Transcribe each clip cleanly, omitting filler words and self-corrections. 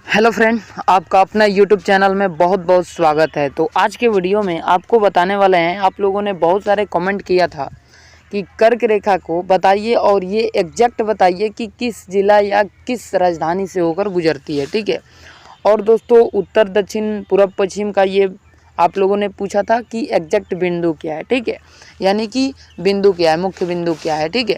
Hello friend, आपका अपना YouTube channel में बहुत बहुत स्वागत है। तो आज के वीडियो में आपको बताने वाले हैं, आप लोगों ने बहुत सारे कमेंट किया था कि कर्क रेखा को बताइए और ये एग्जैक्ट बताइए कि किस जिला या किस राजधानी से होकर गुजरती है। ठीक है। और दोस्तों, उत्तर दक्षिण पूर्व पश्चिम का ये आप लोगों ने पूछा था कि एग्जैक्ट बिंदु क्या है। ठीक है, यानी कि बिंदु क्या है, मुख्य बिंदु क्या है। ठीक है,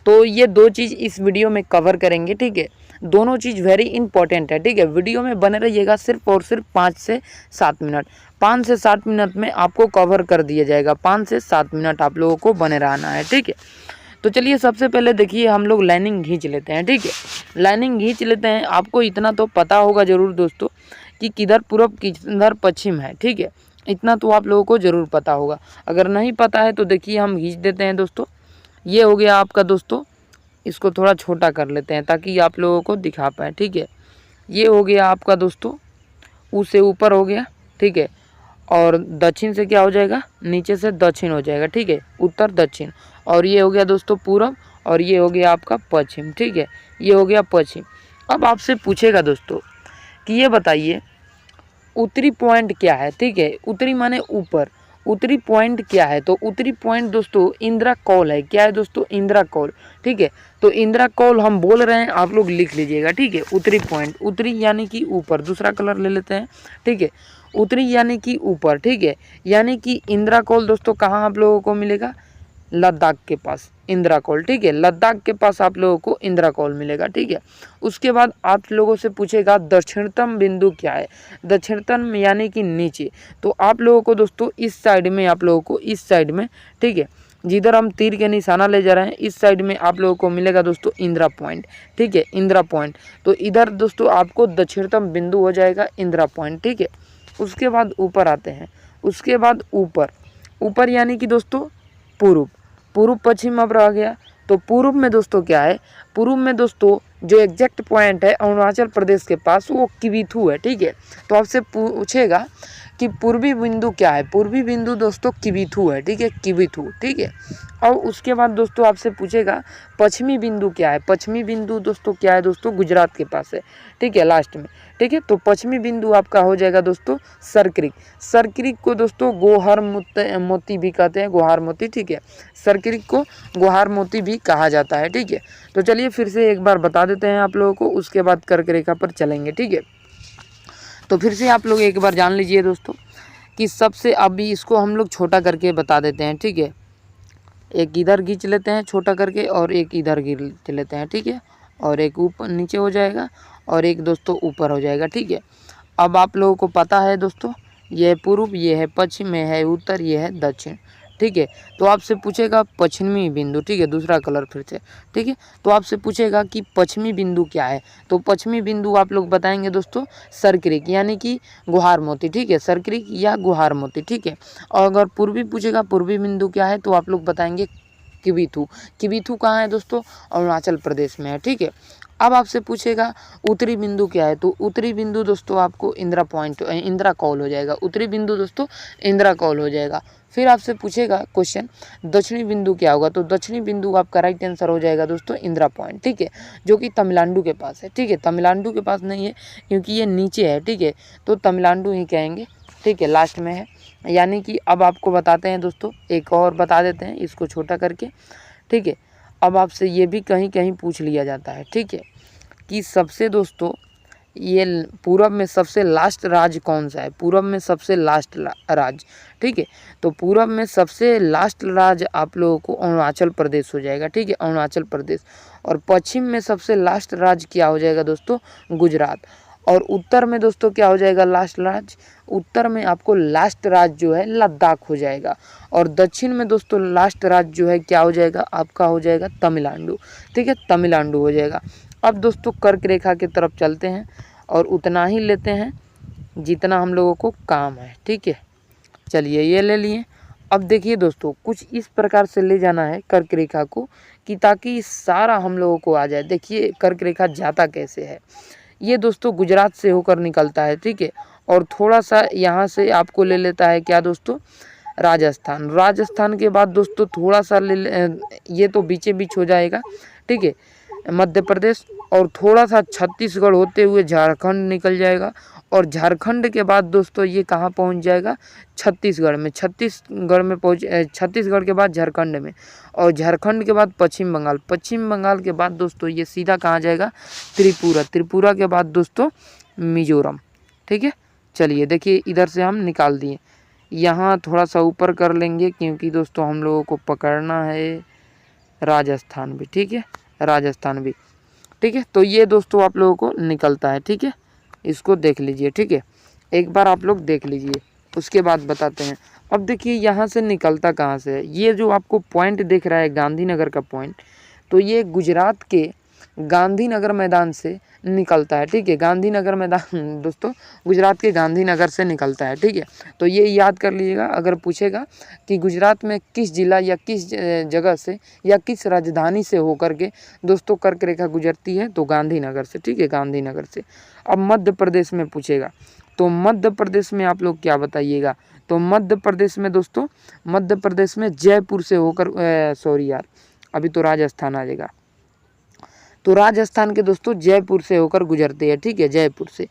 तो ये दो चीज़ इस वीडियो में कवर करेंगे। ठीक है, दोनों चीज़ वेरी इंपॉर्टेंट है। ठीक है, वीडियो में बने रहिएगा सिर्फ और सिर्फ 5 से 7 मिनट। 5 से 7 मिनट में आपको कवर कर दिया जाएगा। 5 से 7 मिनट आप लोगों को बने रहना है। ठीक है, तो चलिए सबसे पहले देखिए, हम लोग लाइनिंग खींच लेते हैं। ठीक है, लाइनिंग खींच लेते हैं। आपको इतना तो पता होगा ज़रूर दोस्तों कि किधर पूर्व किधर पश्चिम है। ठीक है, इतना तो आप लोगों को ज़रूर पता होगा। अगर नहीं पता है तो देखिए हम खींच देते हैं दोस्तों। ये हो गया आपका दोस्तों, इसको थोड़ा छोटा कर लेते हैं ताकि आप लोगों को दिखा पाए। ठीक है, ये हो गया आपका दोस्तों, ऊ से ऊपर हो गया। ठीक है, और दक्षिण से क्या हो जाएगा, नीचे से दक्षिण हो जाएगा। ठीक है, उत्तर दक्षिण। और ये हो गया दोस्तों पूर्व, और ये हो गया आपका पश्चिम। ठीक है, ये हो गया पश्चिम। अब आपसे पूछेगा दोस्तों कि ये बताइए उत्तरी पॉइंट क्या है। ठीक है, उत्तरी माने ऊपर, उत्तरी पॉइंट क्या है। तो उत्तरी पॉइंट दोस्तों इंदिरा कौल है। क्या है दोस्तों, इंदिरा कौल। ठीक है, तो इंदिरा कौल हम बोल रहे हैं, आप लोग लिख लीजिएगा। ठीक है, उत्तरी पॉइंट, उत्तरी यानी कि ऊपर। दूसरा कलर ले लेते हैं। ठीक है, उत्तरी यानी कि ऊपर। ठीक है, यानी कि इंदिरा कौल दोस्तों कहाँ आप लोगों को मिलेगा, लद्दाख के पास इंदिरा कौल। ठीक है, लद्दाख के पास आप लोगों को इंदिरा कौल मिलेगा। ठीक है, उसके बाद आप लोगों से पूछेगा दक्षिणतम बिंदु क्या है। दक्षिणतम यानी कि नीचे। तो आप लोगों को दोस्तों इस साइड में, आप लोगों को इस साइड में, ठीक है, जिधर हम तीर के निशाना ले जा रहे हैं इस साइड में आप लोगों को मिलेगा दोस्तों इंदिरा पॉइंट। ठीक है, इंदिरा पॉइंट। तो इधर दोस्तों आपको दक्षिणतम बिंदु हो जाएगा इंदिरा पॉइंट। ठीक है, उसके बाद ऊपर आते हैं। उसके बाद ऊपर, ऊपर यानी कि दोस्तों पूर्व, पूर्व पश्चिम अब रह गया। तो पूर्व में दोस्तों क्या है, पूर्व में दोस्तों जो एग्जैक्ट पॉइंट है अरुणाचल प्रदेश के पास, वो किबिथु है। ठीक है, तो आपसे पूछेगा कि पूर्वी बिंदु क्या है। पूर्वी बिंदु दोस्तों किबिथु है। ठीक है, किबिथु। ठीक है, और उसके बाद दोस्तों आपसे पूछेगा पश्चिमी बिंदु क्या है। पश्चिमी बिंदु दोस्तों क्या है, दोस्तों गुजरात के पास है। ठीक है, लास्ट में। ठीक है, तो पश्चिमी बिंदु आपका हो जाएगा दोस्तों सरक्रिक। सरक्रिक को दोस्तों गोहार मोती भी कहते हैं, गोहार मोती। ठीक है, सरक्रिक को गोहार मोती भी कहा जाता है। ठीक है, तो चलिए फिर से एक बार बता देते हैं आप लोगों को, उसके बाद कर्क रेखा पर चलेंगे। ठीक है, तो फिर से आप लोग एक बार जान लीजिए दोस्तों कि सबसे, अभी इसको हम लोग छोटा करके बता देते हैं। ठीक है, एक इधर खींच लेते हैं छोटा करके और एक इधर खींच लेते हैं। ठीक है, और एक ऊपर नीचे हो जाएगा और एक दोस्तों ऊपर हो जाएगा। ठीक है, अब आप लोगों को पता है दोस्तों, ये है पूर्व, ये है पश्चिम, ये है उत्तर, ये है दक्षिण। ठीक है, तो आपसे पूछेगा पश्चिमी बिंदु। ठीक है, दूसरा कलर फिर से। ठीक है, तो आपसे पूछेगा कि पश्चिमी बिंदु क्या है। तो पश्चिमी बिंदु आप लोग बताएंगे दोस्तों सरक्रिक यानी कि गुहार मोती। ठीक है, सरक्रिक या गुहार मोती। ठीक है, और अगर पूर्वी पूछेगा पूर्वी बिंदु क्या है, तो आप लोग बताएंगे किबिथु। किबिथु कहाँ है दोस्तों, अरुणाचल प्रदेश में है। ठीक है, अब आपसे पूछेगा उत्तरी बिंदु क्या है। तो उत्तरी बिंदु दोस्तों आपको इंदिरा पॉइंट, इंदिरा कौल हो जाएगा। उत्तरी बिंदु दोस्तों इंदिरा कौल हो जाएगा। फिर आपसे पूछेगा क्वेश्चन दक्षिणी बिंदु क्या होगा। तो दक्षिणी बिंदु आपका राइट आंसर हो जाएगा दोस्तों इंदिरा पॉइंट। ठीक है, जो कि तमिलनाडु के पास है। ठीक है, तमिलनाडु के पास नहीं है क्योंकि ये नीचे है। ठीक है, तो तमिलनाडु ही कहेंगे। ठीक है, लास्ट में है। यानी कि अब आपको बताते हैं दोस्तों, एक और बता देते हैं इसको छोटा करके। ठीक है, अब आपसे ये भी कहीं कहीं पूछ लिया जाता है। ठीक है, कि सबसे दोस्तों ये पूरब में सबसे लास्ट राज्य कौन सा है। पूरब में सबसे लास्ट राज्य। ठीक है, तो पूरब में सबसे लास्ट राज्य आप लोगों को अरुणाचल प्रदेश हो जाएगा। ठीक है, अरुणाचल प्रदेश। और पश्चिम में सबसे लास्ट राज्य क्या हो जाएगा दोस्तों, गुजरात। और उत्तर में दोस्तों क्या हो जाएगा लास्ट राज्य, उत्तर में आपको लास्ट राज्य जो है लद्दाख हो जाएगा। और दक्षिण में दोस्तों लास्ट राज्य जो है क्या हो जाएगा, आपका हो जाएगा तमिलनाडु। ठीक है, तमिलनाडु हो जाएगा। अब दोस्तों कर्क रेखा की तरफ चलते हैं और उतना ही लेते हैं जितना हम लोगों को काम है। ठीक है, चलिए ये ले लिए। अब देखिए दोस्तों, कुछ इस प्रकार से ले जाना है कर्क रेखा को कि ताकि सारा हम लोगों को आ जाए। देखिए कर्क रेखा जाता कैसे है। ये दोस्तों गुजरात से होकर निकलता है। ठीक है, और थोड़ा सा यहाँ से आपको ले लेता है क्या दोस्तों, राजस्थान। राजस्थान के बाद दोस्तों थोड़ा सा ये तो बीचे बीच हो जाएगा। ठीक है, मध्य प्रदेश, और थोड़ा सा छत्तीसगढ़ होते हुए झारखंड निकल जाएगा, और झारखंड के बाद दोस्तों ये कहाँ पहुंच जाएगा, छत्तीसगढ़ में। छत्तीसगढ़ के बाद झारखंड में, और झारखंड के बाद पश्चिम बंगाल, पश्चिम बंगाल के बाद दोस्तों ये सीधा कहाँ जाएगा, त्रिपुरा, त्रिपुरा के बाद दोस्तों मिजोरम। ठीक है, चलिए देखिए इधर से हम निकाल दिए। यहाँ थोड़ा सा ऊपर कर लेंगे क्योंकि दोस्तों हम लोगों को पकड़ना है राजस्थान भी। ठीक है, राजस्थान भी। ठीक है, तो ये दोस्तों आप लोगों को निकलता है। ठीक है, इसको देख लीजिए। ठीक है, एक बार आप लोग देख लीजिए, उसके बाद बताते हैं। अब देखिए यहाँ से निकलता कहाँ से है, ये जो आपको पॉइंट दिख रहा है गांधीनगर का पॉइंट, तो ये गुजरात के गांधीनगर मैदान से निकलता है। ठीक है, गांधीनगर मैदान दोस्तों गुजरात के गांधीनगर से निकलता है। ठीक है, तो ये याद कर लीजिएगा। अगर पूछेगा कि गुजरात में किस जिला या किस जगह से या किस राजधानी से होकर के दोस्तों कर्क रेखा गुजरती है, तो गांधीनगर से। ठीक है, गांधीनगर से। अब मध्य प्रदेश में पूछेगा तो मध्य प्रदेश में आप लोग क्या बताइएगा, तो मध्य प्रदेश में दोस्तों, मध्य प्रदेश में जयपुर से होकर सॉरी यार, अभी तो राजस्थान आ जाएगा, तो राजस्थान के दोस्तों जयपुर से होकर गुजरती है। ठीक है, जयपुर से।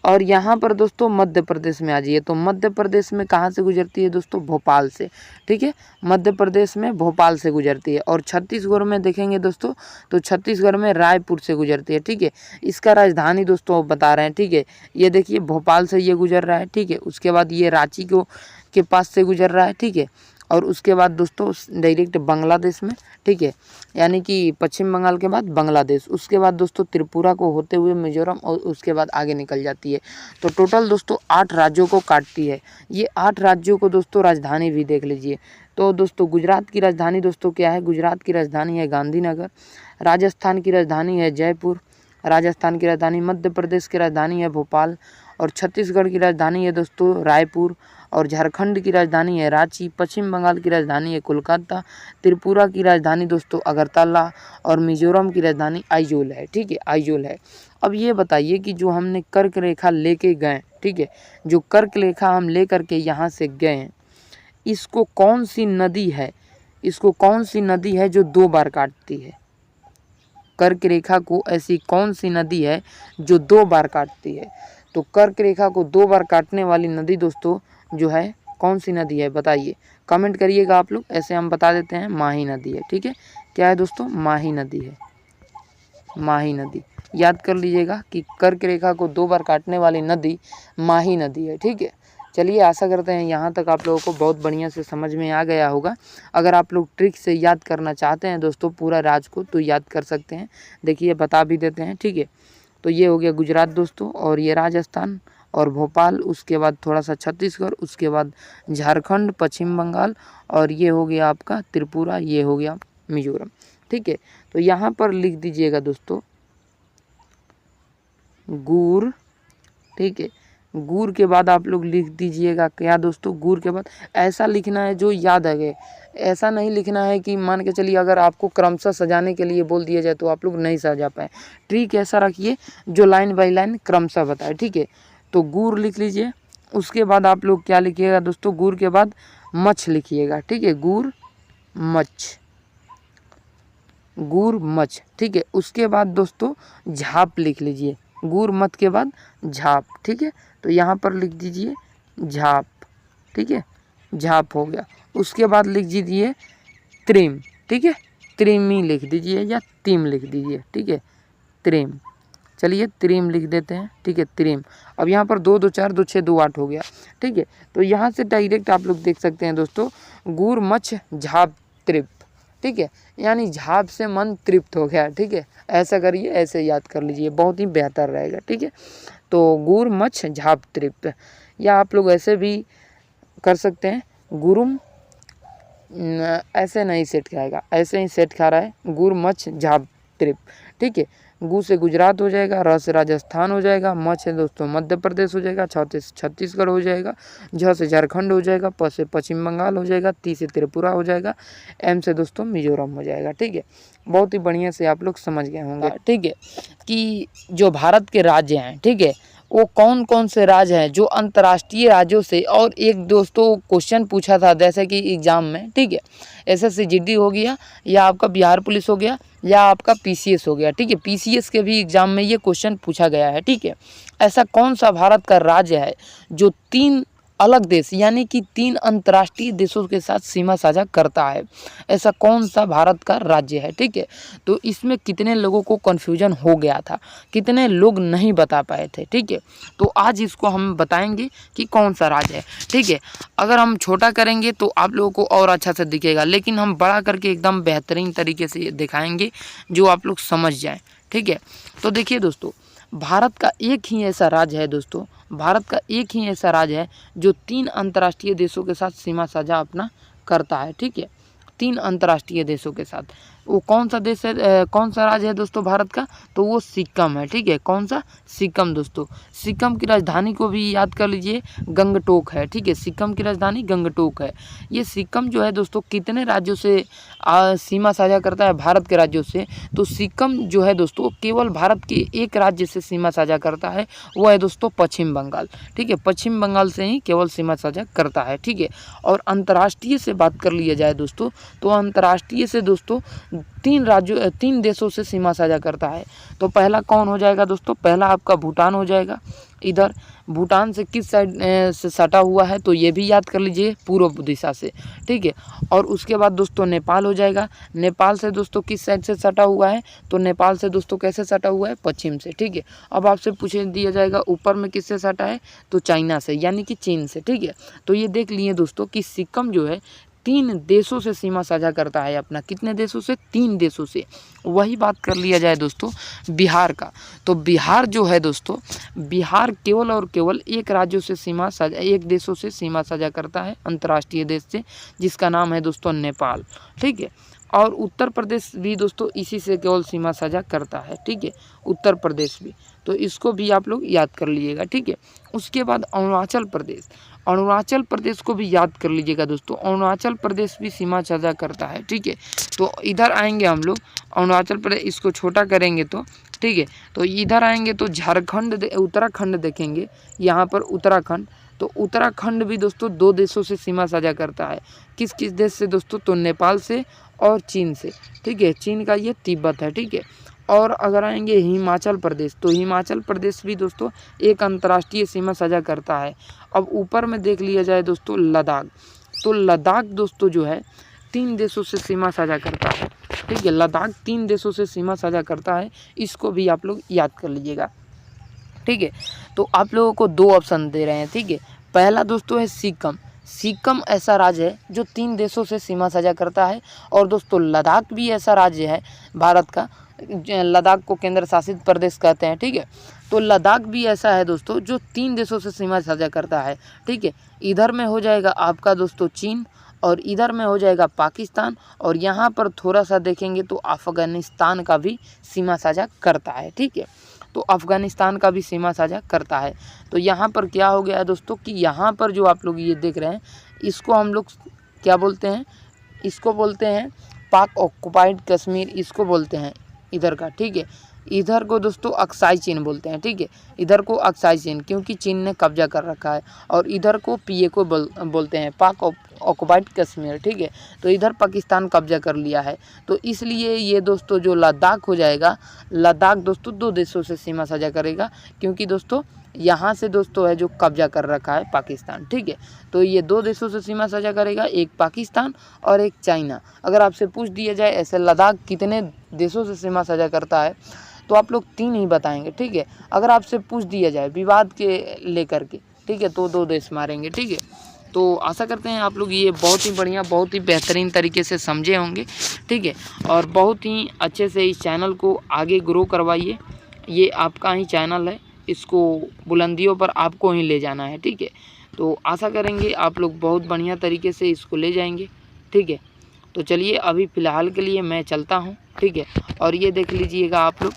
और यहाँ पर दोस्तों मध्य प्रदेश में आ जाइए, तो मध्य प्रदेश में कहाँ से गुजरती है दोस्तों, भोपाल से। ठीक है, मध्य प्रदेश में भोपाल से गुजरती है। और छत्तीसगढ़ में देखेंगे दोस्तों, तो छत्तीसगढ़ में रायपुर से गुजरती है। ठीक है, इसका राजधानी दोस्तों बता रहे हैं। ठीक है, ये देखिए भोपाल से ये गुजर रहा है। ठीक है, उसके बाद ये रांची के पास से गुजर रहा है। ठीक है, और उसके बाद दोस्तों डायरेक्ट बांग्लादेश में। ठीक है, यानी कि पश्चिम बंगाल के बाद बांग्लादेश, उसके बाद दोस्तों त्रिपुरा को होते हुए मिजोरम, और उसके बाद आगे निकल जाती है। तो टोटल दोस्तों 8 राज्यों को काटती है। ये 8 राज्यों को दोस्तों राजधानी भी देख लीजिए। तो दोस्तों गुजरात की राजधानी दोस्तों क्या है, गुजरात की राजधानी है गांधीनगर, राजस्थान की राजधानी है जयपुर, राजस्थान की राजधानी, मध्य प्रदेश की राजधानी है भोपाल, और छत्तीसगढ़ की राजधानी है दोस्तों रायपुर, और झारखंड की राजधानी है रांची, पश्चिम बंगाल की राजधानी है कोलकाता, त्रिपुरा की राजधानी दोस्तों अगरतला, और मिजोरम की राजधानी आइजोल है। ठीक है, आइजोल है। अब ये बताइए कि जो हमने कर्क रेखा लेके गए, ठीक है, जो कर्क रेखा हम ले करके यहाँ से गए, इसको कौन सी नदी है, इसको कौन सी नदी है जो 2 बार काटती है, कर्क रेखा को ऐसी कौन सी नदी है जो 2 बार काटती है। तो कर्क रेखा को 2 बार काटने वाली नदी दोस्तों जो है कौन सी नदी है बताइए, कमेंट करिएगा आप लोग। ऐसे हम बता देते हैं, माही नदी है। ठीक है, क्या है दोस्तों, माही नदी है, माही नदी। याद कर लीजिएगा कि कर्क रेखा को 2 बार काटने वाली नदी माही नदी है। ठीक है, चलिए आशा करते हैं यहाँ तक आप लोगों को बहुत बढ़िया से समझ में आ गया होगा। अगर आप लोग ट्रिक से याद करना चाहते हैं दोस्तों पूरा राज्य को, तो याद कर सकते हैं। देखिए बता भी देते हैं। ठीक है, तो ये हो गया गुजरात दोस्तों, और ये राजस्थान और भोपाल, उसके बाद थोड़ा सा छत्तीसगढ़, उसके बाद झारखंड, पश्चिम बंगाल, और ये हो गया आपका त्रिपुरा, ये हो गया मिजोरम। ठीक है, तो यहाँ पर लिख दीजिएगा दोस्तों गुर। ठीक है, गुर के बाद आप लोग लिख दीजिएगा क्या दोस्तों, गुर के बाद ऐसा लिखना है जो याद आ गए। ऐसा नहीं लिखना है कि मान के चलिए अगर आपको क्रमशः सजाने के लिए बोल दिया जाए तो आप लोग नहीं सजा पाए। ट्रिक ऐसा रखिए जो लाइन बाय लाइन क्रमशः बताए। ठीक है, तो गुर लिख लीजिए। उसके बाद आप लोग क्या लिखिएगा दोस्तों, गुर के बाद मछ लिखिएगा। ठीक है, गुर मछ, गुर मछ। ठीक है, उसके बाद दोस्तों झाप लिख लीजिए, गुर मत के बाद झाप। ठीक है, तो यहाँ पर लिख दीजिए झाप। ठीक है, झाप हो गया। उसके बाद लिख दीजिए त्रिम। ठीक है, त्रिमी लिख दीजिए या तिम लिख दीजिए। ठीक है, त्रिम, चलिए त्रिम लिख देते हैं। ठीक है, त्रिम। अब यहाँ पर 2 2 4 2 6 2 8 हो गया। ठीक है, तो यहाँ से डायरेक्ट आप लोग देख सकते हैं दोस्तों गुर मछ झाप त्रिप। ठीक है, यानी झाप से मन तृप्त हो गया। ठीक है, ऐसा करिए, ऐसे याद कर लीजिए, बहुत ही बेहतर रहेगा। ठीक है, तो गुर मछ झाप तृप्त, या आप लोग ऐसे भी कर सकते हैं गुरुम, ऐसे नहीं सेट खाएगा, ऐसे ही सेट खा रहा है, गुर मछ झाप तृप्त। ठीक है, गु से गुजरात हो जाएगा, र से राजस्थान हो जाएगा, म से दोस्तों मध्य प्रदेश हो जाएगा, छ से छत्तीसगढ़ हो जाएगा, झ से झारखंड हो जाएगा, प से पश्चिम बंगाल हो जाएगा, ती से त्रिपुरा हो जाएगा, एम से दोस्तों मिजोरम हो जाएगा। ठीक है, बहुत ही बढ़िया से आप लोग समझ गए होंगे। ठीक है, कि जो भारत के राज्य हैं, ठीक है, वो कौन कौन से राज्य हैं जो अंतर्राष्ट्रीय राज्यों से, और एक दोस्तों क्वेश्चन पूछा था जैसे कि एग्ज़ाम में, ठीक है, एसएससी जीडी हो गया, या आपका बिहार पुलिस हो गया, या आपका पीसीएस हो गया, ठीक है, पीसीएस के भी एग्ज़ाम में ये क्वेश्चन पूछा गया है, ठीक है। ऐसा कौन सा भारत का राज्य है जो 3 अलग देश यानी कि 3 अंतर्राष्ट्रीय देशों के साथ सीमा साझा करता है, ऐसा कौन सा भारत का राज्य है, ठीक है। तो इसमें कितने लोगों को कन्फ्यूजन हो गया था, कितने लोग नहीं बता पाए थे, ठीक है। तो आज इसको हम बताएंगे कि कौन सा राज्य है, ठीक है। अगर हम छोटा करेंगे तो आप लोगों को और अच्छा से दिखेगा, लेकिन हम बड़ा करके एकदम बेहतरीन तरीके से दिखाएंगे जो आप लोग समझ जाएं, ठीक है। तो देखिए दोस्तों, भारत का एक ही ऐसा राज्य है दोस्तों, भारत का एक ही ऐसा राज्य है जो 3 अंतर्राष्ट्रीय देशों के साथ सीमा साझा अपना करता है, ठीक है, 3 अंतर्राष्ट्रीय देशों के साथ। वो कौन सा देश है, कौन सा राज्य है दोस्तों भारत का, तो वो सिक्किम है, ठीक है। कौन सा, सिक्किम दोस्तों। सिक्किम की राजधानी को भी याद कर लीजिए, गंगटोक है, ठीक है, सिक्किम की राजधानी गंगटोक है। ये सिक्किम जो है दोस्तों कितने राज्यों से सीमा साझा करता है, भारत के राज्यों से, तो सिक्किम जो है दोस्तों केवल भारत के एक राज्य से सीमा साझा करता है, वो है दोस्तों पश्चिम बंगाल, ठीक है, पश्चिम बंगाल से ही केवल सीमा साझा करता है, ठीक है। और अंतर्राष्ट्रीय से बात कर लिया जाए दोस्तों, तो अंतर्राष्ट्रीय से दोस्तों 3 देशों से सीमा साझा करता है। तो पहला कौन हो जाएगा दोस्तों, पहला आपका भूटान हो जाएगा। इधर भूटान से किस साइड से सटा हुआ है, तो ये भी याद कर लीजिए, पूर्व दिशा से, ठीक है। और उसके बाद दोस्तों नेपाल हो जाएगा। नेपाल से दोस्तों किस साइड से सटा हुआ है, तो नेपाल से दोस्तों कैसे सटा हुआ है, पश्चिम से, ठीक है। अब आपसे पूछ दिया जाएगा ऊपर में किससे सटा है, तो चाइना से यानी कि चीन से, ठीक है। तो ये देख लिए दोस्तों कि सिक्किम जो है 3 देशों से सीमा साझा करता है अपना, कितने देशों से, 3 देशों से। वही बात कर लिया जाए दोस्तों बिहार का, तो बिहार जो है दोस्तों, बिहार केवल और केवल एक राज्यों से सीमा साझा, एक देशों से सीमा साझा करता है, अंतर्राष्ट्रीय देश से, जिसका नाम है दोस्तों नेपाल, ठीक है। और उत्तर प्रदेश भी दोस्तों इसी से केवल सीमा साझा करता है, ठीक है, उत्तर प्रदेश भी, तो इसको भी आप लोग याद कर लीजिएगा, ठीक है। उसके बाद अरुणाचल प्रदेश, अरुणाचल प्रदेश को भी याद कर लीजिएगा दोस्तों, अरुणाचल प्रदेश भी सीमा साझा करता है, ठीक है। तो इधर आएंगे हम लोग अरुणाचल प्रदेश, इसको छोटा करेंगे तो, ठीक है, तो इधर आएंगे तो झारखंड, उत्तराखंड देखेंगे, यहाँ पर उत्तराखंड, तो उत्तराखंड भी दोस्तों 2 देशों से सीमा साझा करता है। किस किस देश से दोस्तों, तो नेपाल से और चीन से, ठीक है, चीन का ये तिब्बत है, ठीक है। और अगर आएंगे हिमाचल प्रदेश, तो हिमाचल प्रदेश भी दोस्तों एक अंतर्राष्ट्रीय सीमा साझा करता है। अब ऊपर में देख लिया जाए दोस्तों लद्दाख, तो लद्दाख दोस्तों जो है 3 देशों से सीमा साझा करता है, ठीक है, लद्दाख 3 देशों से सीमा साझा करता है, इसको भी आप लोग याद कर लीजिएगा, ठीक है। तो आप लोगों को 2 ऑप्शन दे रहे हैं, ठीक है। पहला दोस्तों है सिक्किम, सिक्किम ऐसा राज्य है जो 3 देशों से सीमा साझा करता है। और दोस्तों लद्दाख भी ऐसा राज्य है भारत का, लद्दाख को केंद्र शासित प्रदेश कहते हैं, ठीक है। तो लद्दाख भी ऐसा है दोस्तों जो 3 देशों से सीमा साझा करता है, ठीक है। इधर में हो जाएगा आपका दोस्तों चीन, और इधर में हो जाएगा पाकिस्तान, और यहाँ पर थोड़ा सा देखेंगे तो अफ़गानिस्तान का भी सीमा साझा करता है, ठीक है। तो अफ़गानिस्तान का भी सीमा साझा करता है। तो यहाँ पर क्या हो गया है दोस्तों कि यहाँ पर जो आप लोग ये देख रहे हैं, इसको हम लोग क्या बोलते हैं, इसको बोलते हैं पाक ऑक्युपाइड कश्मीर, इसको बोलते हैं इधर का, ठीक है। इधर को दोस्तों अक्साई चीन बोलते हैं, ठीक है, इधर को अक्साई चीन, क्योंकि चीन ने कब्जा कर रखा है। और इधर को पीएको बोलते हैं, पाक ऑक्युपाइड कश्मीर, ठीक है। तो इधर पाकिस्तान कब्जा कर लिया है, तो इसलिए ये दोस्तों जो लद्दाख हो जाएगा, लद्दाख दोस्तों 2 देशों से सीमा साझा करेगा, क्योंकि दोस्तों यहाँ से दोस्तों है जो कब्जा कर रखा है पाकिस्तान, ठीक है। तो ये 2 देशों से सीमा साझा करेगा, एक पाकिस्तान और एक चाइना। अगर आपसे पूछ दिया जाए ऐसे लद्दाख कितने देशों से सीमा साझा करता है, तो आप लोग 3 ही बताएंगे, ठीक है। अगर आपसे पूछ दिया जाए विवाद के लेकर के, ठीक है, तो 2 देश मारेंगे, ठीक है। तो आशा करते हैं आप लोग ये बहुत ही बढ़िया, बहुत ही बेहतरीन तरीके से समझे होंगे, ठीक है। और बहुत ही अच्छे से इस चैनल को आगे ग्रो करवाइए, ये आपका ही चैनल है, इसको बुलंदियों पर आपको ही ले जाना है, ठीक है। तो आशा करेंगे आप लोग बहुत बढ़िया तरीके से इसको ले जाएंगे, ठीक है। तो चलिए अभी फ़िलहाल के लिए मैं चलता हूँ, ठीक है। और ये देख लीजिएगा आप लोग,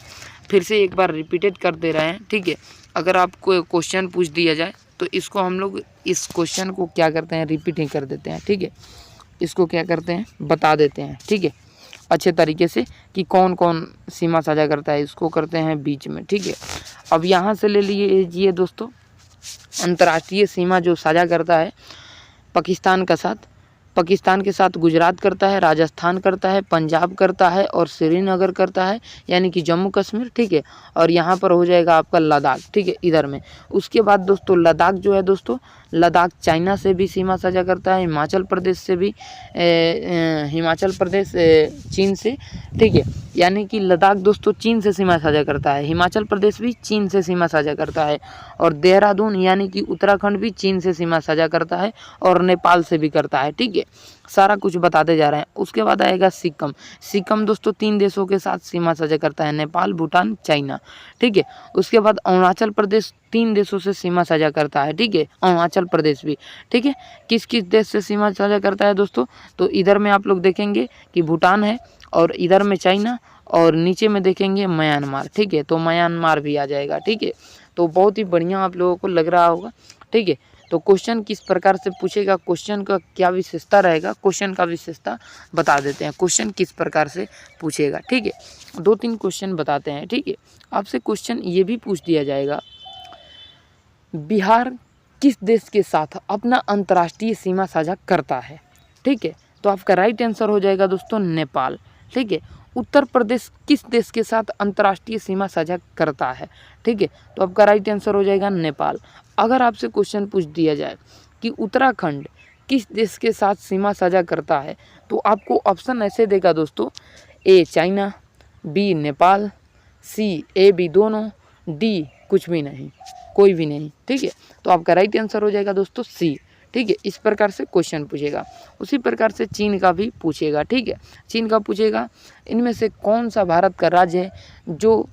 फिर से एक बार रिपीटेड कर दे रहे हैं, ठीक है। अगर आपको क्वेश्चन पूछ दिया जाए तो इसको हम लोग इस क्वेश्चन को क्या करते हैं, रिपीट ही कर देते हैं, ठीक है। इसको क्या करते हैं, बता देते हैं, ठीक है। अच्छे तरीके से कि कौन कौन सीमा साझा करता है, इसको करते हैं बीच में, ठीक है। अब यहाँ से ले लीजिए दोस्तों, अंतर्राष्ट्रीय सीमा जो साझा करता है पाकिस्तान के साथ गुजरात करता है, राजस्थान करता है, पंजाब करता है और श्रीनगर करता है, यानी कि जम्मू कश्मीर, ठीक है। और यहाँ पर हो जाएगा आपका लद्दाख, ठीक है, इधर में। उसके बाद दोस्तों लद्दाख जो है दोस्तों, लद्दाख चाइना से भी सीमा साझा करता है, हिमाचल प्रदेश से भी, हिमाचल प्रदेश चीन से, ठीक है। यानी कि लद्दाख दोस्तों चीन से सीमा साझा करता है, हिमाचल प्रदेश भी चीन से सीमा साझा करता है, और देहरादून यानी कि उत्तराखंड भी चीन से सीमा साझा करता है और नेपाल से भी करता है, ठीक है। सारा कुछ बताते जा रहे हैं। उसके बाद आएगा सिक्किम दोस्तों 3 देशों के साथ सीमा साझा करता है, नेपाल, भूटान, चाइना, ठीक है। उसके बाद अरुणाचल प्रदेश 3 देशों से सीमा साझा करता है, ठीक है, अरुणाचल प्रदेश भी, ठीक है। किस किस देश से सीमा साझा करता है दोस्तों, तो इधर में आप लोग देखेंगे कि भूटान है, और इधर में चाइना, और नीचे में देखेंगे म्यांमार, ठीक है। तो म्यांमार भी आ जाएगा, ठीक है। तो बहुत ही बढ़िया आप लोगों को लग रहा होगा, ठीक है। तो क्वेश्चन किस प्रकार से पूछेगा, क्वेश्चन का क्या विशेषता रहेगा, क्वेश्चन का विशेषता बता देते हैं, क्वेश्चन किस प्रकार से पूछेगा, ठीक है। 2-3 क्वेश्चन बताते हैं, ठीक है। आपसे क्वेश्चन ये भी पूछ दिया जाएगा, बिहार किस देश के साथ अपना अंतर्राष्ट्रीय सीमा साझा करता है, ठीक है। तो आपका राइट आंसर हो जाएगा दोस्तों नेपाल, ठीक है। उत्तर प्रदेश किस देश के साथ अंतर्राष्ट्रीय सीमा साझा करता है, ठीक है। तो आपका राइट आंसर हो जाएगा नेपाल। अगर आपसे क्वेश्चन पूछ दिया जाए कि उत्तराखंड किस देश के साथ सीमा साझा करता है, तो आपको ऑप्शन ऐसे देगा दोस्तों, A China, B Nepal, C A B दोनों, डी कुछ भी नहीं, कोई भी नहीं, ठीक है। तो आपका राइट आंसर हो जाएगा दोस्तों सी, ठीक है। इस प्रकार से क्वेश्चन पूछेगा। उसी प्रकार से चीन का भी पूछेगा, ठीक है। चीन का पूछेगा, इनमें से कौन सा भारत का राज्य है जो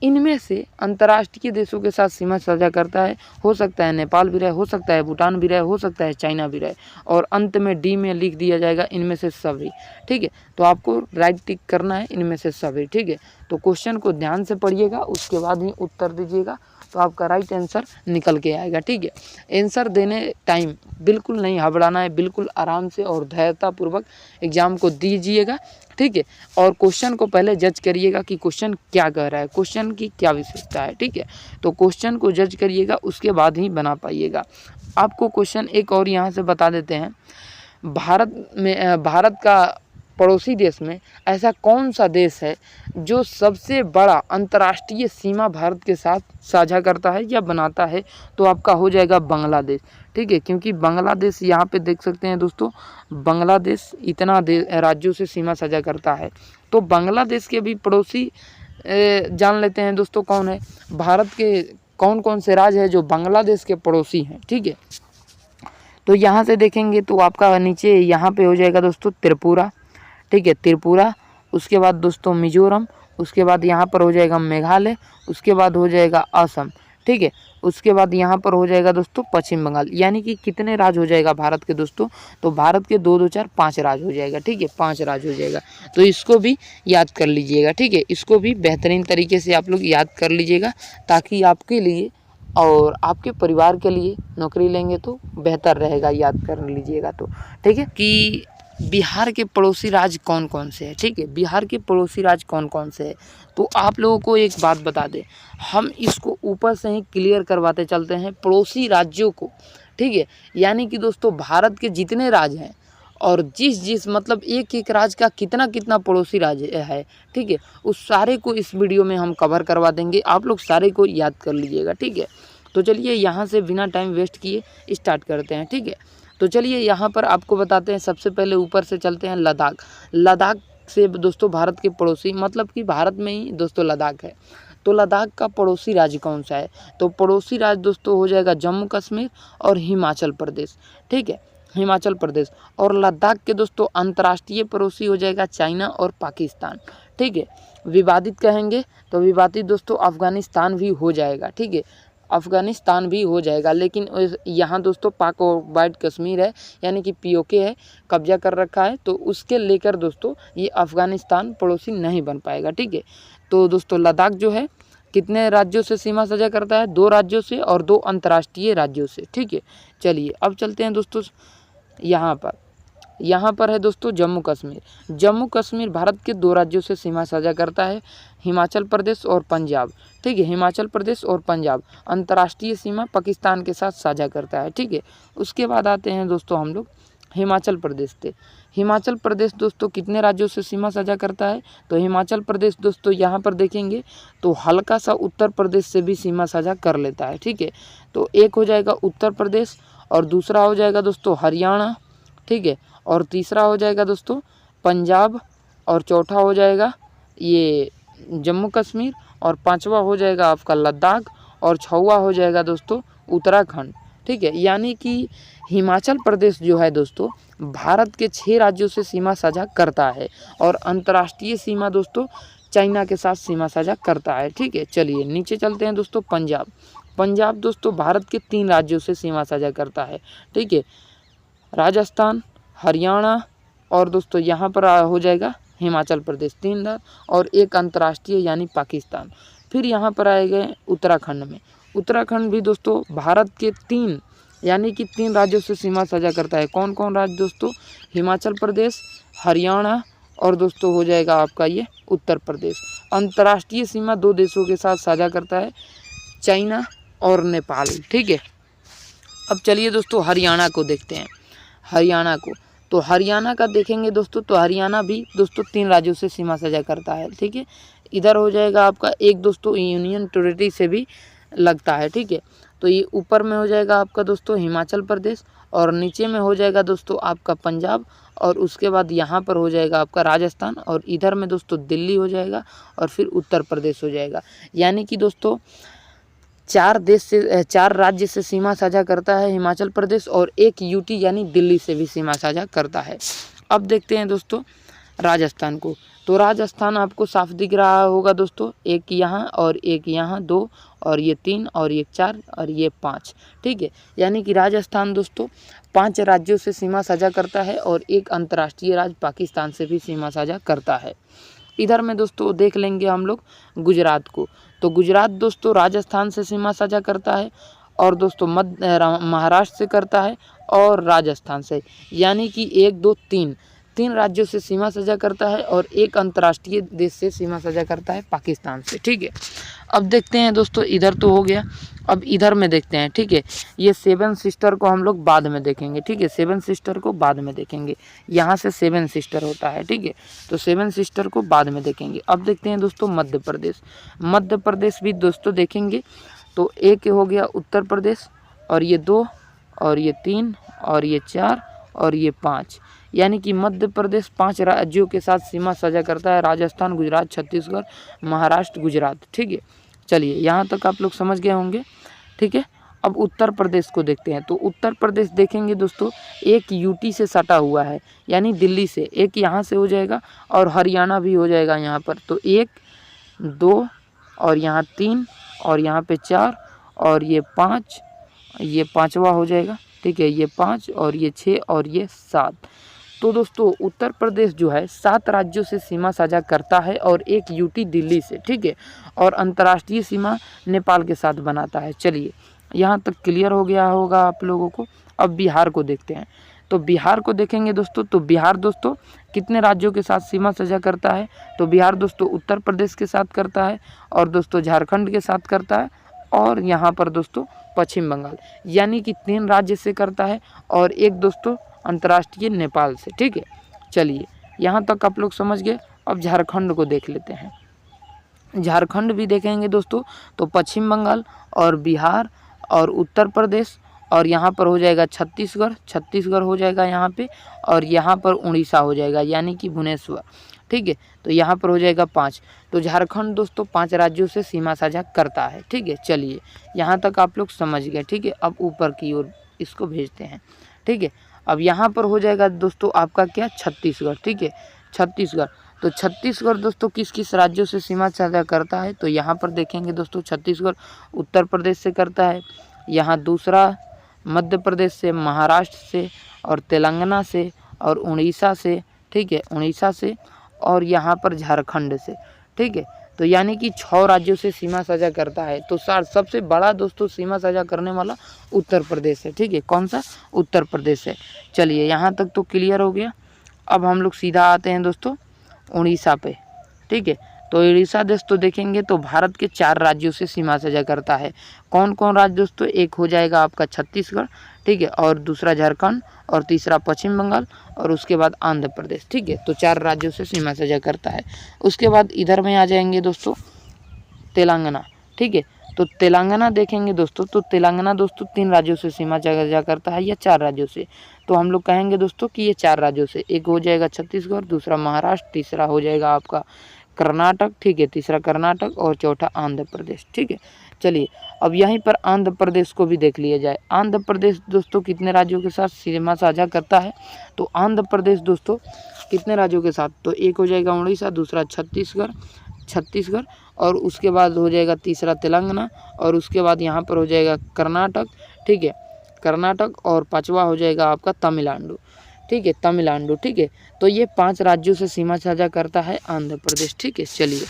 इनमें से अंतर्राष्ट्रीय देशों के साथ सीमा साझा करता है। हो सकता है नेपाल भी रहे, हो सकता है भूटान भी रहे, हो सकता है चाइना भी रहे, और अंत में डी में लिख दिया जाएगा इनमें से सभी, ठीक है। तो आपको राइट टिक करना है इनमें से सभी, ठीक है। तो क्वेश्चन को ध्यान से पढ़िएगा, उसके बाद ही उत्तर दीजिएगा, तो आपका राइट आंसर निकल के आएगा, ठीक है। आंसर देने टाइम बिल्कुल नहीं घबराना है, बिल्कुल आराम से और धैर्यतापूर्वक एग्जाम को दीजिएगा, ठीक है। और क्वेश्चन को पहले जज करिएगा कि क्वेश्चन क्या कह रहा है, क्वेश्चन की क्या विशेषता है, ठीक है। तो क्वेश्चन को जज करिएगा, उसके बाद ही बना पाइएगा। आपको क्वेश्चन एक और यहाँ से बता देते हैं, भारत का पड़ोसी देश में ऐसा कौन सा देश है जो सबसे बड़ा अंतर्राष्ट्रीय सीमा भारत के साथ साझा करता है या बनाता है, तो आपका हो जाएगा बांग्लादेश, ठीक है। क्योंकि बांग्लादेश यहाँ पे देख सकते हैं दोस्तों, बांग्लादेश इतना राज्यों से सीमा साझा करता है। तो बांग्लादेश के भी पड़ोसी जान लेते हैं दोस्तों कौन है, भारत के कौन कौन से राज्य है जो बांग्लादेश के पड़ोसी हैं, ठीक है। तो यहाँ से देखेंगे तो आपका नीचे यहाँ पे हो जाएगा दोस्तों त्रिपुरा, ठीक है, त्रिपुरा। उसके बाद दोस्तों मिजोरम, उसके बाद यहाँ पर हो जाएगा मेघालय, उसके बाद हो जाएगा असम, ठीक है। उसके बाद यहाँ पर हो जाएगा दोस्तों पश्चिम बंगाल। यानी कि कितने राज्य हो जाएगा भारत के दोस्तों, तो भारत के 2 2 4 5 राज्य हो जाएगा, ठीक है, 5 राज्य हो जाएगा। तो इसको भी याद कर लीजिएगा, ठीक है। इसको भी बेहतरीन तरीके से आप लोग याद कर लीजिएगा, ताकि आपके लिए और आपके परिवार के लिए नौकरी लेंगे तो बेहतर रहेगा, याद कर लीजिएगा तो, ठीक है। कि बिहार के पड़ोसी राज्य कौन कौन से हैं, ठीक है, बिहार के पड़ोसी राज्य कौन कौन से हैं। तो आप लोगों को एक बात बता दें, हम इसको ऊपर से ही क्लियर करवाते चलते हैं पड़ोसी राज्यों को, ठीक है। यानी कि दोस्तों भारत के जितने राज्य हैं और जिस मतलब एक एक राज्य का कितना कितना पड़ोसी राज्य है, ठीक है, उस सारे को इस वीडियो में हम कवर करवा देंगे। आप लोग सारे को याद कर लीजिएगा, ठीक है। तो चलिए यहाँ से बिना टाइम वेस्ट किए स्टार्ट करते हैं, ठीक है। तो चलिए यहाँ पर आपको बताते हैं, सबसे पहले ऊपर से चलते हैं लद्दाख से दोस्तों भारत के पड़ोसी, मतलब कि भारत में ही दोस्तों लद्दाख है। तो लद्दाख का पड़ोसी राज्य कौन सा है, तो पड़ोसी राज्य दोस्तों हो जाएगा जम्मू कश्मीर और हिमाचल प्रदेश, ठीक है, हिमाचल प्रदेश। और लद्दाख के दोस्तों अंतर्राष्ट्रीय पड़ोसी हो जाएगा चाइना और पाकिस्तान, ठीक है। विवादित कहेंगे तो विवादित दोस्तों अफगानिस्तान भी हो जाएगा, ठीक है, अफ़गानिस्तान भी हो जाएगा। लेकिन यहाँ दोस्तों पाक ऑक्युपाइड कश्मीर है, यानी कि पीओके है, कब्जा कर रखा है, तो उसके लेकर दोस्तों ये अफ़गानिस्तान पड़ोसी नहीं बन पाएगा, ठीक है। तो दोस्तों लद्दाख जो है कितने राज्यों से सीमा साझा करता है, 2 राज्यों से और 2 अंतर्राष्ट्रीय राज्यों से, ठीक है। चलिए अब चलते हैं दोस्तों यहाँ पर यहाँ पर है दोस्तों जम्मू कश्मीर। जम्मू कश्मीर भारत के 2 राज्यों से सीमा साझा करता है, हिमाचल प्रदेश और पंजाब। ठीक है, हिमाचल प्रदेश और पंजाब। अंतर्राष्ट्रीय सीमा पाकिस्तान के साथ साझा करता है। ठीक है, उसके बाद आते हैं दोस्तों हम लोग हिमाचल प्रदेश से। हिमाचल प्रदेश दोस्तों कितने राज्यों से सीमा साझा करता है? तो हिमाचल प्रदेश दोस्तों यहाँ पर देखेंगे तो हल्का सा उत्तर प्रदेश से भी सीमा साझा कर लेता है। ठीक है, तो एक हो जाएगा उत्तर प्रदेश और दूसरा हो जाएगा दोस्तों हरियाणा। ठीक है, और तीसरा हो जाएगा दोस्तों पंजाब और चौथा हो जाएगा ये जम्मू कश्मीर और पांचवा हो जाएगा आपका लद्दाख और छठवां हो जाएगा दोस्तों उत्तराखंड। ठीक है, यानी कि हिमाचल प्रदेश जो है दोस्तों भारत के 6 राज्यों से सीमा साझा करता है और अंतर्राष्ट्रीय सीमा दोस्तों चाइना के साथ सीमा साझा करता है। ठीक है, चलिए नीचे चलते हैं दोस्तों पंजाब। पंजाब दोस्तों भारत के 3 राज्यों से सीमा साझा करता है। ठीक है, राजस्थान, हरियाणा और दोस्तों यहाँ पर हो जाएगा हिमाचल प्रदेश 3 और एक अंतर्राष्ट्रीय यानी पाकिस्तान। फिर यहाँ पर आए गए उत्तराखंड में। उत्तराखंड भी दोस्तों भारत के 3 यानी कि 3 राज्यों से सीमा साझा करता है। कौन कौन राज्य दोस्तों? हिमाचल प्रदेश, हरियाणा और दोस्तों हो जाएगा आपका ये उत्तर प्रदेश। अंतर्राष्ट्रीय सीमा 2 देशों के साथ साझा करता है, चाइना और नेपाल। ठीक है, अब चलिए दोस्तों हरियाणा को देखते हैं। हरियाणा को तो हरियाणा का देखेंगे दोस्तों तो हरियाणा भी दोस्तों 3 राज्यों से सीमा साझा करता है। ठीक है, इधर हो जाएगा आपका एक दोस्तों यूनियन टेरिटरी से भी लगता है। ठीक है, तो ये ऊपर में हो जाएगा आपका दोस्तों हिमाचल प्रदेश और नीचे में हो जाएगा दोस्तों आपका पंजाब और उसके बाद यहाँ पर हो जाएगा आपका राजस्थान और इधर में दोस्तों दिल्ली हो जाएगा और फिर उत्तर प्रदेश हो जाएगा। यानी कि दोस्तों 4 राज्य से सीमा साझा करता है हिमाचल प्रदेश और एक यूटी यानी दिल्ली से भी सीमा साझा करता है। अब देखते हैं दोस्तों राजस्थान को। तो राजस्थान आपको साफ दिख रहा होगा दोस्तों, एक यहाँ और एक यहाँ 2 और ये 3 और ये 4 और ये 5। ठीक है, यानी कि राजस्थान दोस्तों 5 राज्यों से सीमा साझा करता है और एक अंतर्राष्ट्रीय राज्य पाकिस्तान से भी सीमा साझा करता है। इधर में दोस्तों देख लेंगे हम लोग गुजरात को। तो गुजरात दोस्तों राजस्थान से सीमा साझा करता है और दोस्तों महाराष्ट्र से करता है और राजस्थान से, यानी कि 1 2 3 राज्यों से सीमा साझा करता है और एक अंतर्राष्ट्रीय देश से सीमा साझा करता है पाकिस्तान से। ठीक है, अब देखते हैं दोस्तों इधर तो हो गया, अब इधर में देखते हैं। ठीक है, ये 7 सिस्टर को हम लोग बाद में देखेंगे। ठीक है, 7 सिस्टर को बाद में देखेंगे, यहाँ से 7 सिस्टर होता है। ठीक है, तो 7 सिस्टर को बाद में देखेंगे। अब देखते हैं दोस्तों मध्य प्रदेश। मध्य प्रदेश भी दोस्तों देखेंगे तो एक हो गया उत्तर प्रदेश और ये 2 और ये 3 और ये 4 और ये 5, यानी कि मध्य प्रदेश 5 राज्यों के साथ सीमा साझा करता है, राजस्थान, गुजरात, छत्तीसगढ़, महाराष्ट्र, गुजरात। ठीक है, चलिए यहाँ तक आप लोग समझ गए होंगे। ठीक है, अब उत्तर प्रदेश को देखते हैं। तो उत्तर प्रदेश देखेंगे दोस्तों एक यूटी से सटा हुआ है, यानी दिल्ली से, एक यहाँ से हो जाएगा और हरियाणा भी हो जाएगा यहाँ पर। तो 1 2 और यहाँ 3 और यहाँ पे 4 और ये 5, ये 5वां हो जाएगा। ठीक है, ये 5 और ये 6 और ये 7। तो दोस्तों उत्तर प्रदेश जो है 7 राज्यों से सीमा साझा करता है और एक यूटी दिल्ली से। ठीक है, और अंतर्राष्ट्रीय सीमा नेपाल के साथ बनाता है। चलिए यहाँ तक क्लियर हो गया होगा आप लोगों को। अब बिहार को देखते हैं। तो बिहार को देखेंगे दोस्तों तो बिहार दोस्तों कितने राज्यों के साथ सीमा साझा करता है? तो बिहार दोस्तों उत्तर प्रदेश के साथ करता है और दोस्तों झारखंड के साथ करता है और यहाँ पर दोस्तों पश्चिम बंगाल, यानी कि 3 राज्य से करता है और एक दोस्तों अंतर्राष्ट्रीय नेपाल से। ठीक है, चलिए यहाँ तक आप लोग समझ गए। अब झारखंड को देख लेते हैं। झारखंड भी देखेंगे दोस्तों तो पश्चिम बंगाल और बिहार और उत्तर प्रदेश और यहाँ पर हो जाएगा छत्तीसगढ़ हो जाएगा यहाँ पे और यहाँ पर उड़ीसा हो जाएगा, यानी कि भुवनेश्वर। ठीक है, तो यहाँ पर हो जाएगा 5। तो झारखंड दोस्तों 5 राज्यों से सीमा साझा करता है। ठीक है, चलिए यहाँ तक आप लोग समझ गए। ठीक है, अब ऊपर की ओर इसको भेजते हैं। ठीक है, अब यहाँ पर हो जाएगा दोस्तों आपका क्या छत्तीसगढ़। ठीक है, छत्तीसगढ़। तो छत्तीसगढ़ दोस्तों किस किस राज्यों से सीमा साझा करता है? तो यहाँ पर देखेंगे दोस्तों छत्तीसगढ़ उत्तर प्रदेश से करता है, यहाँ दूसरा मध्य प्रदेश से, महाराष्ट्र से और तेलंगाना से और उड़ीसा से। ठीक है, उड़ीसा से और यहाँ पर झारखंड से। ठीक है, तो यानी कि 6 राज्यों से सीमा साझा करता है। तो सबसे बड़ा दोस्तों सीमा साझा करने वाला उत्तर प्रदेश है, ठीक है। कौन सा? उत्तर प्रदेश है। चलिए यहाँ तक तो क्लियर हो गया। अब हम लोग सीधा आते हैं दोस्तों उड़ीसा पे, ठीक है। तो उड़ीसा देश तो देखेंगे तो भारत के 4 राज्यों से सीमा साझा करता है। कौन कौन राज्य दोस्तों? एक हो जाएगा आपका छत्तीसगढ़, ठीक है, और दूसरा झारखंड, और तीसरा पश्चिम बंगाल, और उसके बाद आंध्र प्रदेश, ठीक है। तो 4 राज्यों से सीमा साझा करता है। उसके बाद इधर में आ जाएंगे दोस्तों तेलंगाना, ठीक है। तो तेलंगाना देखेंगे दोस्तों, तो तेलंगाना दोस्तों 3 राज्यों से सीमा साझा करता है या 4 राज्यों से? तो हम लोग कहेंगे दोस्तों कि ये 4 राज्यों से। एक हो जाएगा छत्तीसगढ़, दूसरा महाराष्ट्र, तीसरा हो जाएगा आपका कर्नाटक, ठीक है, तीसरा कर्नाटक, और चौथा आंध्र प्रदेश, ठीक है। चलिए अब यहीं पर आंध्र प्रदेश को भी देख लिया जाए। आंध्र प्रदेश दोस्तों कितने राज्यों के साथ सीमा साझा करता है? तो आंध्र प्रदेश दोस्तों कितने राज्यों के साथ? तो एक हो जाएगा उड़ीसा, दूसरा छत्तीसगढ़, और उसके बाद हो जाएगा तीसरा तेलंगाना, और उसके बाद यहाँ पर हो जाएगा कर्नाटक, ठीक है, कर्नाटक, और 5वां हो जाएगा आपका तमिलनाडु, ठीक है, तमिलनाडु, ठीक है। तो ये 5 राज्यों से सीमा साझा करता है आंध्र प्रदेश, ठीक है। चलिए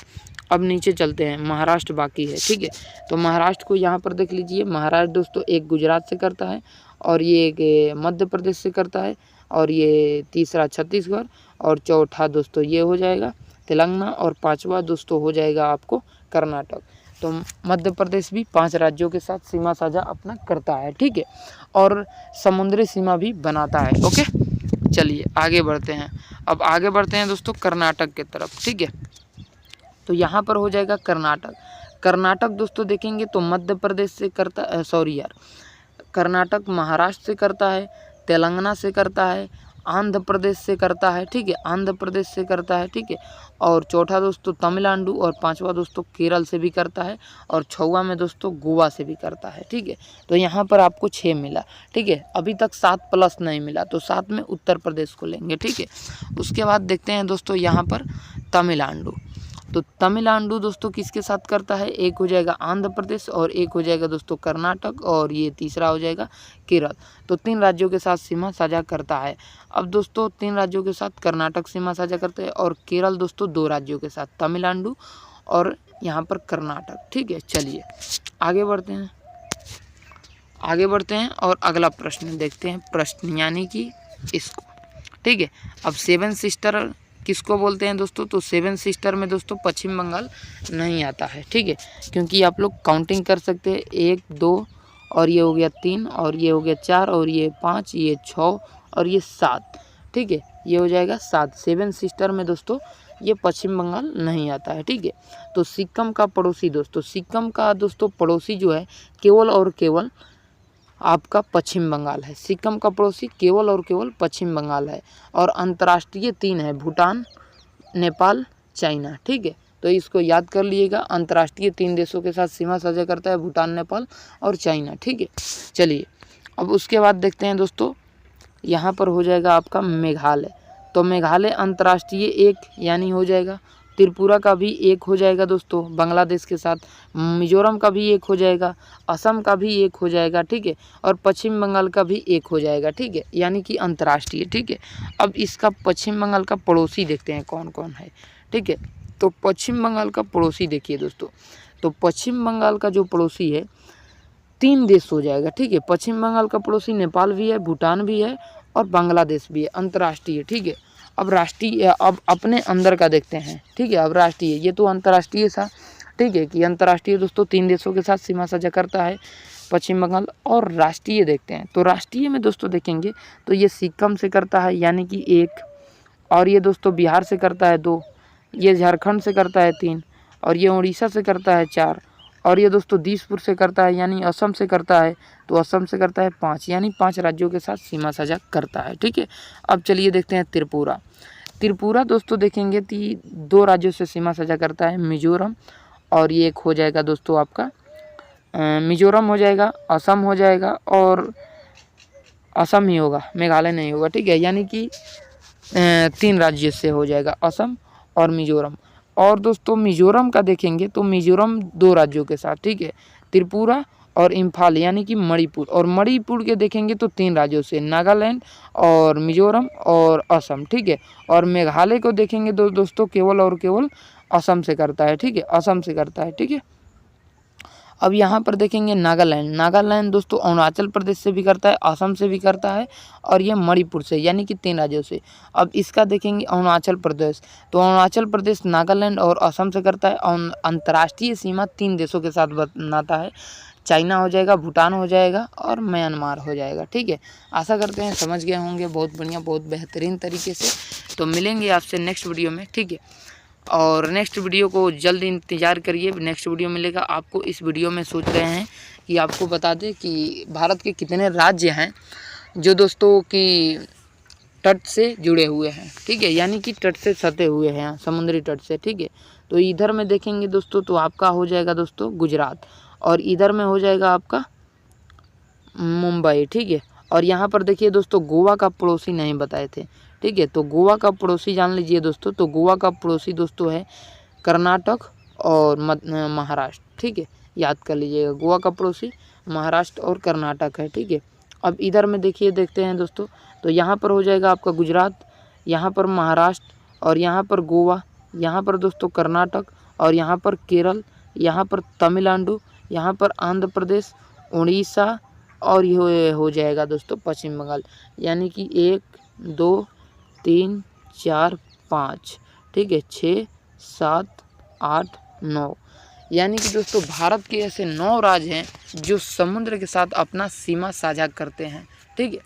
अब नीचे चलते हैं, महाराष्ट्र बाकी है, ठीक है। तो महाराष्ट्र को यहाँ पर देख लीजिए। महाराष्ट्र दोस्तों एक गुजरात से करता है, और ये एक मध्य प्रदेश से करता है, और ये तीसरा छत्तीसगढ़, और चौथा दोस्तों ये हो जाएगा तेलंगाना, और 5वां दोस्तों हो जाएगा आपको कर्नाटक। तो मध्य प्रदेश भी 5 राज्यों के साथ सीमा साझा अपना करता है, ठीक है, और समुद्री सीमा भी बनाता है। ओके, चलिए आगे बढ़ते हैं। अब आगे बढ़ते हैं दोस्तों कर्नाटक की तरफ, ठीक है। तो यहाँ पर हो जाएगा कर्नाटक दोस्तों देखेंगे तो मध्य प्रदेश से करता, कर्नाटक महाराष्ट्र से करता है, तेलंगाना से करता है, आंध्र प्रदेश से करता है, ठीक है, आंध्र प्रदेश से करता है, ठीक है, और चौथा दोस्तों तमिलनाडु, और 5वां दोस्तों केरल से भी करता है, और 6वां में दोस्तों गोवा से भी करता है, ठीक है। तो यहाँ पर आपको 6 मिला, ठीक है। अभी तक 7 प्लस नहीं मिला, तो 7 में उत्तर प्रदेश को लेंगे, ठीक है। उसके बाद देखते हैं दोस्तों यहाँ पर तमिलनाडु। तो तमिलनाडु दोस्तों किसके साथ करता है? एक हो जाएगा आंध्र प्रदेश, और एक हो जाएगा दोस्तों कर्नाटक, और ये तीसरा हो जाएगा केरल। तो 3 राज्यों के साथ सीमा साझा करता है। अब दोस्तों 3 राज्यों के साथ कर्नाटक सीमा साझा करते हैं, और केरल दोस्तों 2 राज्यों के साथ, तमिलनाडु और यहाँ पर कर्नाटक, ठीक है। चलिए आगे बढ़ते हैं और अगला प्रश्न देखते हैं, प्रश्न यानी कि इसको, ठीक है। अब 7 सिस्टर किसको बोलते हैं दोस्तों? तो 7 सिस्टर में दोस्तों पश्चिम बंगाल नहीं आता है, ठीक है, क्योंकि आप लोग काउंटिंग कर सकते हैं 1 2, और ये हो गया 3, और ये हो गया 4, और ये 5, ये 6, और ये 7, ठीक है, ये हो जाएगा 7। 7 सिस्टर में दोस्तों ये पश्चिम बंगाल नहीं आता है, ठीक है। तो सिक्किम का पड़ोसी दोस्तों, सिक्किम का दोस्तों पड़ोसी जो है केवल और केवल आपका पश्चिम बंगाल है। सिक्किम का पड़ोसी केवल और केवल पश्चिम बंगाल है, और अंतर्राष्ट्रीय 3 है, भूटान, नेपाल, चाइना, ठीक है। तो इसको याद कर लीजिएगा, अंतर्राष्ट्रीय 3 देशों के साथ सीमा साझा करता है, भूटान, नेपाल और चाइना, ठीक है। चलिए अब उसके बाद देखते हैं दोस्तों, यहाँ पर हो जाएगा आपका मेघालय। तो मेघालय अंतर्राष्ट्रीय 1 यानी हो जाएगा, त्रिपुरा का भी 1 हो जाएगा दोस्तों बांग्लादेश के साथ, मिजोरम का भी 1 हो जाएगा, असम का भी 1 हो जाएगा, ठीक है, और पश्चिम बंगाल का भी 1 हो जाएगा, ठीक है, यानी कि अंतर्राष्ट्रीय, ठीक है। अब इसका पश्चिम बंगाल का पड़ोसी देखते हैं कौन कौन है, ठीक है। तो पश्चिम बंगाल का पड़ोसी देखिए दोस्तों, तो पश्चिम बंगाल का जो पड़ोसी है 3 देश हो जाएगा, ठीक है। पश्चिम बंगाल का पड़ोसी नेपाल भी है, भूटान भी है, और बांग्लादेश भी है, अंतर्राष्ट्रीय, ठीक है। अब राष्ट्रीय, अब अपने अंदर का देखते हैं, ठीक है। अब राष्ट्रीय, ये तो अंतर्राष्ट्रीय था, ठीक है, कि अंतर्राष्ट्रीय दोस्तों 3 देशों के साथ सीमा साझा करता है पश्चिम बंगाल। और राष्ट्रीय देखते हैं, तो राष्ट्रीय में दोस्तों देखेंगे तो ये सिक्किम से करता है यानी कि 1, और ये दोस्तों बिहार से करता है 2, ये झारखंड से करता है 3, और ये उड़ीसा से करता है 4, और ये दोस्तों दिसपुर से करता है यानी असम से करता है, तो असम से करता है 5, यानी 5 राज्यों के साथ सीमा साझा करता है, ठीक है। अब चलिए देखते हैं त्रिपुरा दोस्तों देखेंगे तो 2 राज्यों से सीमा साझा करता है, मिजोरम, और ये एक हो जाएगा दोस्तों आपका मिजोरम हो जाएगा, असम हो जाएगा, और असम ही होगा, मेघालय नहीं होगा, ठीक है, यानी कि 3 राज्य से हो जाएगा, असम और मिजोरम। और दोस्तों मिजोरम का देखेंगे तो मिजोरम 2 राज्यों के साथ, ठीक है, त्रिपुरा और इम्फाल यानी कि मणिपुर, और मणिपुर के देखेंगे तो 3 राज्यों से, नागालैंड और मिजोरम और असम, ठीक है। और मेघालय को देखेंगे दोस्तों केवल और केवल असम से करता है, ठीक है, असम से करता है, ठीक है। अब यहाँ पर देखेंगे नागालैंड, नागालैंड दोस्तों अरुणाचल प्रदेश से भी करता है, असम से भी करता है और ये मणिपुर से, यानी कि 3 राज्यों से। अब इसका देखेंगे अरुणाचल प्रदेश, तो अरुणाचल प्रदेश नागालैंड और असम से करता है और अंतर्राष्ट्रीय सीमा 3 देशों के साथ बनाता है, चाइना हो जाएगा, भूटान हो जाएगा और म्यांमार हो जाएगा, ठीक है। आशा करते हैं समझ गए होंगे बहुत बढ़िया, बहुत बेहतरीन तरीके से। तो मिलेंगे आपसे नेक्स्ट वीडियो में, ठीक है। और नेक्स्ट वीडियो को जल्द इंतज़ार करिए, नेक्स्ट वीडियो मिलेगा आपको। इस वीडियो में सोच रहे हैं कि आपको बता दें कि भारत के कितने राज्य हैं जो दोस्तों कि तट से जुड़े हुए हैं, ठीक है, यानी कि तट से सटे हुए हैं, समुद्री तट से, ठीक है। तो इधर में देखेंगे दोस्तों तो आपका हो जाएगा दोस्तों गुजरात, और इधर में हो जाएगा आपका मुंबई, ठीक है। और यहाँ पर देखिए दोस्तों गोवा का पड़ोसी नहीं बताए थे, ठीक है। तो गोवा का पड़ोसी जान लीजिए दोस्तों, तो गोवा का पड़ोसी दोस्तों है कर्नाटक और महाराष्ट्र, ठीक है, याद कर लीजिएगा। गोवा का पड़ोसी महाराष्ट्र और कर्नाटक है, ठीक है। अब इधर में देखिए देखते हैं दोस्तों, तो यहाँ पर हो जाएगा आपका गुजरात, यहाँ पर महाराष्ट्र और यहाँ पर गोवा, यहाँ पर दोस्तों कर्नाटक और यहाँ पर केरल, यहाँ पर तमिलनाडु, यहाँ पर आंध्र प्रदेश, उड़ीसा और ये हो जाएगा दोस्तों पश्चिम बंगाल, यानी कि 1 2 3 4 5, ठीक है, 6 7 8 9, यानी कि दोस्तों भारत के ऐसे 9 राज्य हैं जो समुद्र के साथ अपना सीमा साझा करते हैं, ठीक है।